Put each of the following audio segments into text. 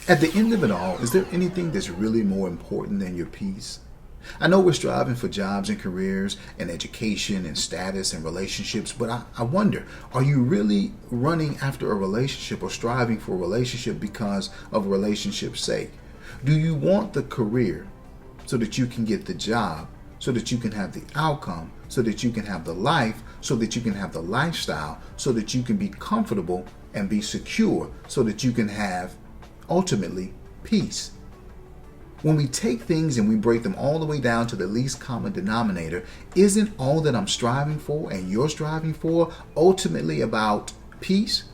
At the end of it all, is there anything that's really more important than your peace? I know we're striving for jobs and careers and education and status and relationships, but I wonder, are you really running after a relationship or striving for a relationship because of a relationship's sake? Do you want the career so that you can get the job, so that you can have the outcome, so that you can have the life, so that you can have the lifestyle, so that you can be comfortable and be secure, so that you can have, ultimately, peace? When we take things and we break them all the way down to the least common denominator, isn't all that I'm striving for and you're striving for ultimately about peace?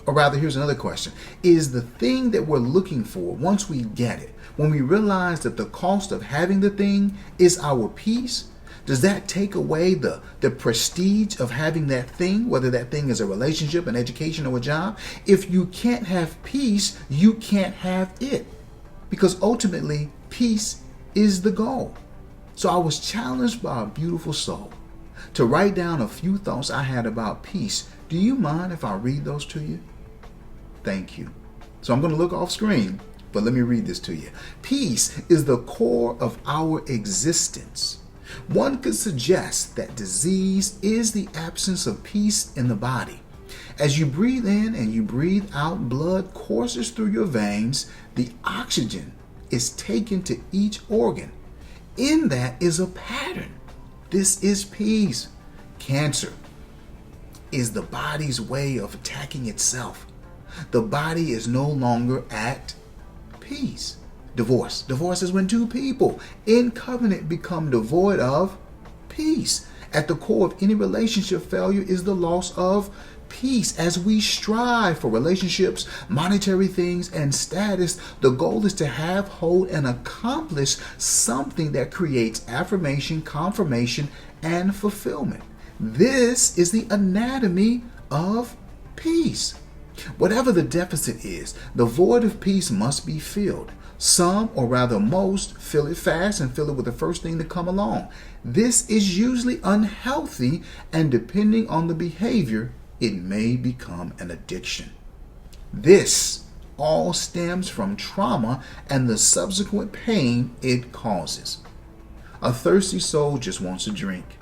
Or rather, here's another question. Is the thing that we're looking for, once we get it, when we realize that the cost of having the thing is our peace, does that take away the prestige of having that thing, whether that thing is a relationship, an education, or a job? If you can't have peace, you can't have it. Because ultimately, peace is the goal. So I was challenged by a beautiful soul to write down a few thoughts I had about peace. Do you mind if I read those to you? Thank you. So I'm going to look off screen, but let me read this to you. Peace is the core of our existence. One could suggest that disease is the absence of peace in the body. As you breathe in and you breathe out, blood courses through your veins. The oxygen is taken to each organ. In that is a pattern. This is peace. Cancer is the body's way of attacking itself. The body is no longer at peace. Divorce. Divorce is when two people in covenant become devoid of peace. At the core of any relationship failure is the loss of peace. As we strive for relationships, monetary things, and status, the goal is to have, hold, and accomplish something that creates affirmation, confirmation, and fulfillment. This is the anatomy of peace. Whatever the deficit is, the void of peace must be filled. Some, or rather most, fill it fast and fill it with the first thing to come along. This is usually unhealthy, and depending on the behavior, it may become an addiction. This all stems from trauma and the subsequent pain it causes. A thirsty soul just wants a drink.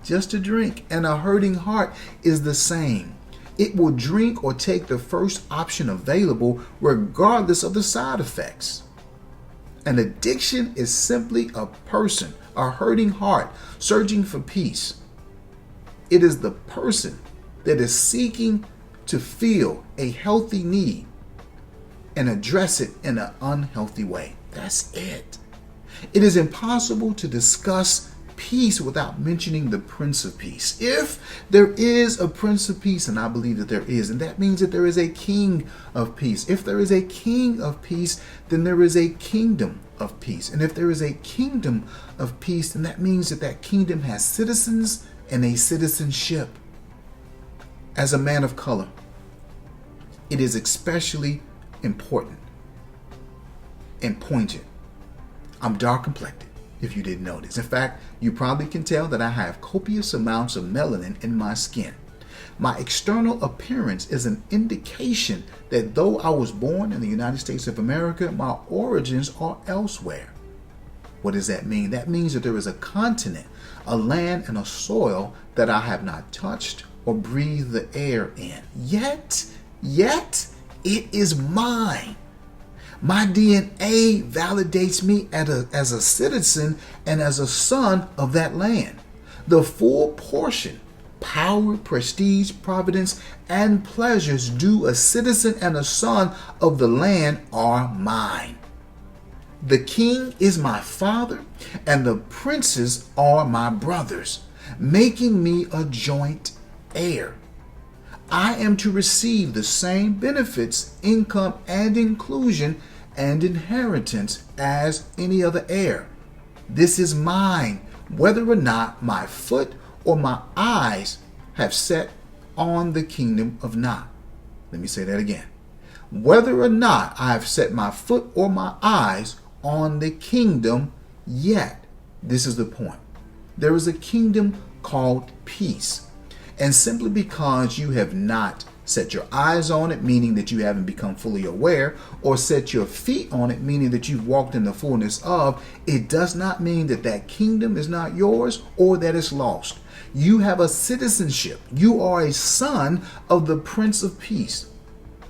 Just a drink. And a hurting heart is the same. It will drink or take the first option available regardless of the side effects. An addiction is simply a person, a hurting heart, searching for peace. It is the person that is seeking to feel a healthy need and address it in an unhealthy way. That's it. It is impossible to discuss peace without mentioning the Prince of Peace. If there is a Prince of Peace, and I believe that there is, and that means that there is a King of Peace. If there is a King of Peace, then there is a kingdom of peace. And if there is a kingdom of peace, then that means that that kingdom has citizens and a citizenship. As a man of color, it is especially important and poignant. I'm dark complected, if you didn't notice. In fact, you probably can tell that I have copious amounts of melanin in my skin. My external appearance is an indication that though I was born in the United States of America, my origins are elsewhere. What does that mean? That means that there is a continent, a land, and a soil that I have not touched or breathe the air in. Yet, it is mine. My DNA validates me as a citizen and as a son of that land. The full portion, power, prestige, providence, and pleasures due a citizen and a son of the land are mine. The king is my father, and the princes are my brothers, making me a joint heir. I am to receive the same benefits, income, and inclusion and inheritance as any other heir. This is mine, whether or not my foot or my eyes have set on the kingdom of Nod. Let me say that again. Whether or not I have set my foot or my eyes on the kingdom yet. This is the point. There is a kingdom called peace. And simply because you have not Set your eyes on it, meaning that you haven't become fully aware, or set your feet on it, meaning that you've walked in the fullness of. It does not mean that that kingdom is not yours or that it's lost. You have a citizenship. You are a son of the Prince of Peace.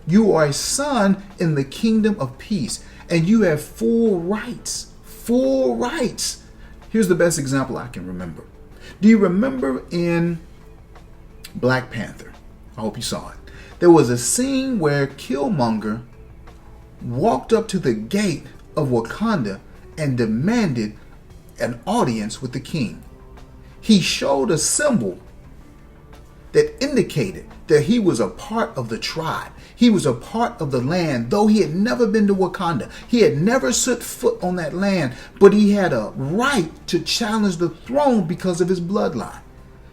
You are a son in the kingdom of peace, and you have full rights. Full rights. Here's the best example I can remember. Do you remember in Black Panther? I hope you saw it. There was a scene where Killmonger walked up to the gate of Wakanda and demanded an audience with the king. He showed a symbol that indicated that he was a part of the tribe. He was a part of the land, though he had never been to Wakanda. He had never set foot on that land, but he had a right to challenge the throne because of his bloodline.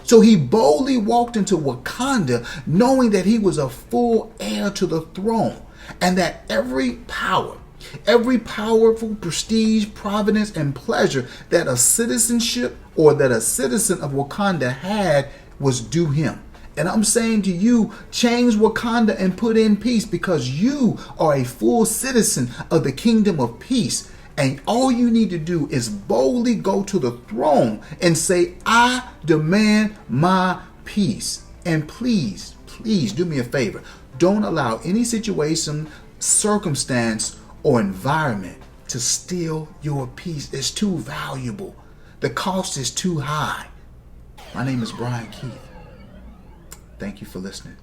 So he boldly walked into Wakanda knowing that he was a full heir to the throne, and that every power, every powerful prestige, providence, and pleasure that a citizenship or that a citizen of Wakanda had was due him. And I'm saying to you, change Wakanda and put in peace, because you are a full citizen of the kingdom of peace. And all you need to do is boldly go to the throne and say, I demand my peace. And please, please do me a favor. Don't allow any situation, circumstance, or environment to steal your peace. It's too valuable. The cost is too high. My name is Brian Keith. Thank you for listening.